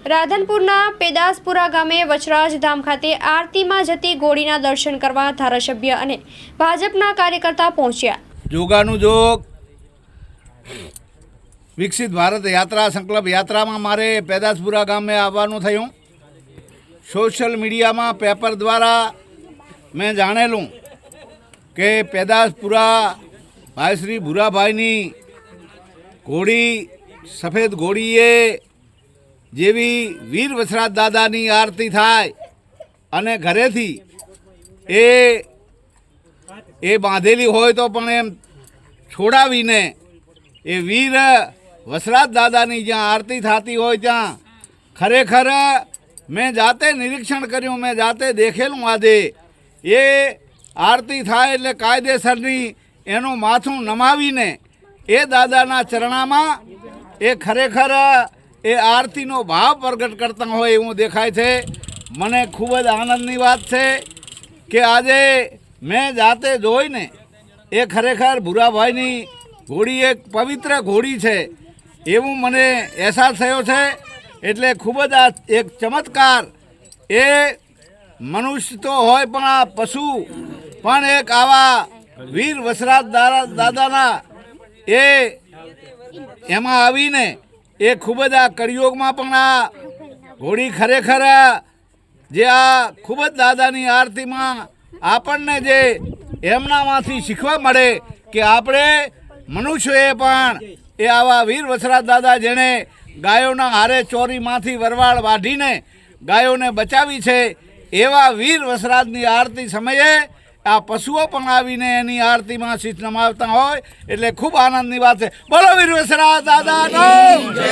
રાધનપુરના પેદાસપુરા ગામે વચરાજ ધામ ખાતે આરતીમાં જતી ઘોડીના દર્શન કરવા ધારાસભ્ય અને ભાજપના કાર્યકર્તા પહોંચ્યા। જોગાનું જોગ વિકસિત ભારત યાત્રા સંકલ્પ યાત્રામાં મારે પેદાસપુરા ગામે આવવાનું થયું। સોશિયલ મીડિયામાં પેપર દ્વારા મેં જાણેલું કે પેદાસપુરા ભાઈ શ્રી ભૂરાભાઈની ઘોડી સફેદ ઘોડીએ જેવી વીર વસરાજ દાદાની આરતી થાય અને ઘરેથી એ બાંધેલી હોય તો પણ એમ છોડાવીને એ વીર વસરાજ દાદાની જ્યાં આરતી થતી હોય ત્યાં ખરેખર મેં જાતે નિરીક્ષણ કર્યું, મેં જાતે દેખેલું। આજે એ આરતી થાય એટલે કાયદેસરની એનું માથું નમાવીને એ દાદાના ચરણામાં એ ખરેખર એ આરતીનો ભાવ પ્રગટ કરતા હોય એવું દેખાય છે। મને ખૂબ જ આનંદની વાત છે કે આજે મેં જાતે જોઈને એ ખરેખર ભૂરાભાઈની ઘોડી એક પવિત્ર ઘોડી છે એવું મને અહેસાસ થયો છે। એટલે ખૂબ જ આ એક ચમત્કાર, એ મનુષ્ય તો હોય પણ આ પશુ પણ એક આવા વીર વસરાજ દાદાના એમાં આવીને એ ખૂબ જ આ કળિયુગમાં પણ આ ઘોડી ખરેખર જે આ ખૂબ જ દાદાની આરતીમાં આપણને જે એમનામાંથી શીખવા મળે કે આપણે મનુષ્યોએ પણ એ આવા વીર વસરાજ દાદા જેણે ગાયોના હારે ચોરીમાંથી વરવાળ વાઢીને ગાયોને બચાવી છે, એવા વીર વસરાજની આરતી સમયે આ પશુઓ પણ આવીને એની આરતીમાં શીશ નમાવતા હોય એટલે ખૂબ આનંદની વાત છે। બોલો વીર વસરાજ દાદાનો।